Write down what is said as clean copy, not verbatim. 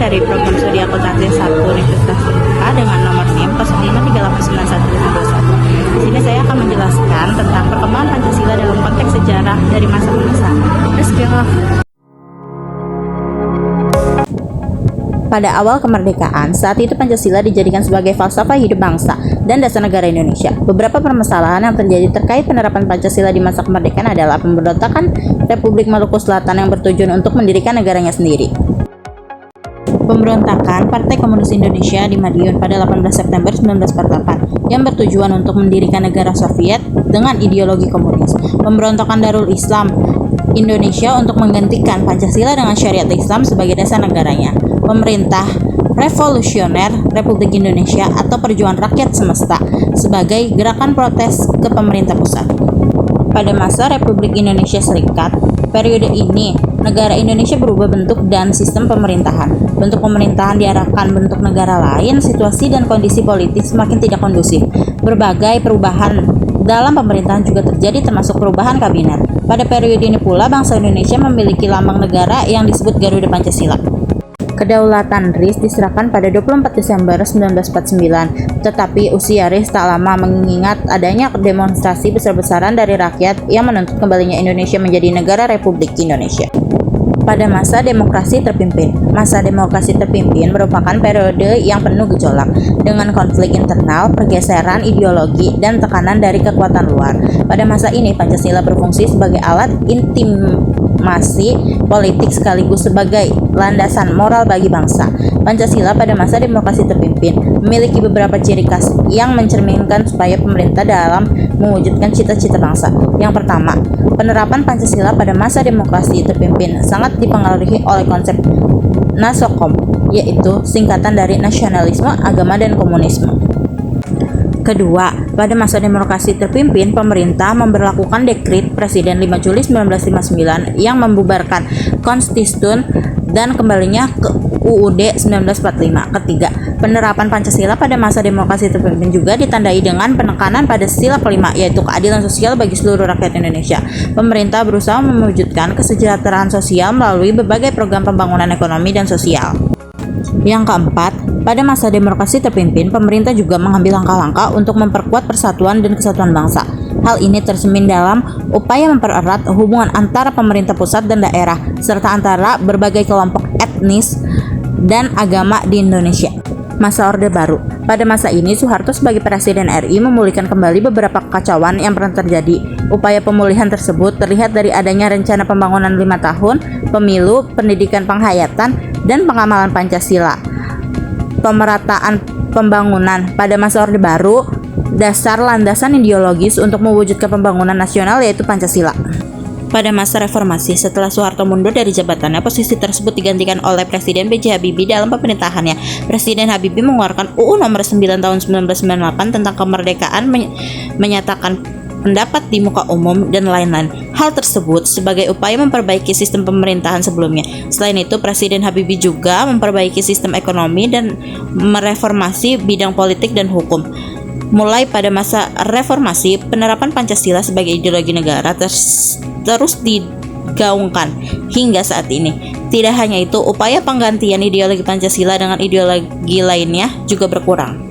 dari program studi akuntansi 1 Universitas Terbuka dengan nomor NIM 05389151. Di sini saya akan menjelaskan tentang perkembangan Pancasila dalam konteks sejarah dari masa ke masa. Let's go. Pada awal kemerdekaan, saat itu Pancasila dijadikan sebagai falsafah hidup bangsa dan dasar negara Indonesia. Beberapa permasalahan yang terjadi terkait penerapan Pancasila di masa kemerdekaan adalah pemberontakan Republik Maluku Selatan yang bertujuan untuk mendirikan negaranya sendiri. Pemberontakan Partai Komunis Indonesia di Madiun pada 18 September 1948 yang bertujuan untuk mendirikan negara Soviet dengan ideologi komunis. Pemberontakan Darul Islam Indonesia untuk menggantikan Pancasila dengan syariat Islam sebagai dasar negaranya. Pemerintah Revolusioner Republik Indonesia atau Perjuangan Rakyat Semesta sebagai gerakan protes ke pemerintah pusat. Pada masa Republik Indonesia Serikat, periode ini negara Indonesia berubah bentuk dan sistem pemerintahan. Bentuk pemerintahan diarahkan bentuk negara lain, situasi dan kondisi politik semakin tidak kondusif. Berbagai perubahan dalam pemerintahan juga terjadi termasuk perubahan kabinet. Pada periode ini pula bangsa Indonesia memiliki lambang negara yang disebut Garuda Pancasila. Kedaulatan RIS diserahkan pada 24 Desember 1949, tetapi usia RIS tak lama mengingat adanya demonstrasi besar-besaran dari rakyat yang menuntut kembalinya Indonesia menjadi negara Republik Indonesia. Pada masa demokrasi terpimpin. Masa demokrasi terpimpin merupakan periode yang penuh gejolak dengan konflik internal, pergeseran ideologi, dan tekanan dari kekuatan luar. Pada masa ini Pancasila berfungsi sebagai alat intimasi politik sekaligus sebagai landasan moral bagi bangsa. Pancasila pada masa demokrasi terpimpin memiliki beberapa ciri khas yang mencerminkan supaya pemerintah dalam mewujudkan cita-cita bangsa. Yang pertama, penerapan Pancasila pada masa demokrasi terpimpin sangat dipengaruhi oleh konsep Nasokom, yaitu singkatan dari nasionalisme, agama, dan komunisme. Kedua, pada masa demokrasi terpimpin, pemerintah memberlakukan dekret Presiden 5 Juli 1959 yang membubarkan Konstitusi dan kembalinya ke UUD 1945. Ketiga, penerapan Pancasila pada masa demokrasi terpimpin juga ditandai dengan penekanan pada sila kelima, yaitu keadilan sosial bagi seluruh rakyat Indonesia. Pemerintah berusaha mewujudkan kesejahteraan sosial melalui berbagai program pembangunan ekonomi dan sosial. Yang keempat, pada masa demokrasi terpimpin, pemerintah juga mengambil langkah-langkah untuk memperkuat persatuan dan kesatuan bangsa. Hal ini tercermin dalam upaya mempererat hubungan antara pemerintah pusat dan daerah, serta antara berbagai kelompok etnis dan agama di Indonesia. Masa Orde Baru. Pada masa ini, Soeharto sebagai Presiden RI memulihkan kembali beberapa kekacauan yang pernah terjadi. Upaya pemulihan tersebut terlihat dari adanya rencana pembangunan 5 tahun, pemilu, pendidikan penghayatan, dan pengamalan Pancasila. Pemerataan pembangunan pada masa Orde Baru, dasar landasan ideologis untuk mewujudkan pembangunan nasional yaitu Pancasila. Pada masa reformasi, setelah Soeharto mundur dari jabatannya, posisi tersebut digantikan oleh Presiden B.J. Habibie dalam pemerintahannya. Presiden Habibie mengeluarkan UU Nomor 9 Tahun 1998 tentang kemerdekaan, menyatakan pendapat di muka umum, dan lain-lain. Hal tersebut sebagai upaya memperbaiki sistem pemerintahan sebelumnya. Selain itu, Presiden Habibie juga memperbaiki sistem ekonomi dan mereformasi bidang politik dan hukum. Mulai pada masa reformasi, penerapan Pancasila sebagai ideologi negara terus digaungkan hingga saat ini. Tidak hanya itu, upaya penggantian ideologi Pancasila dengan ideologi lainnya juga berkurang.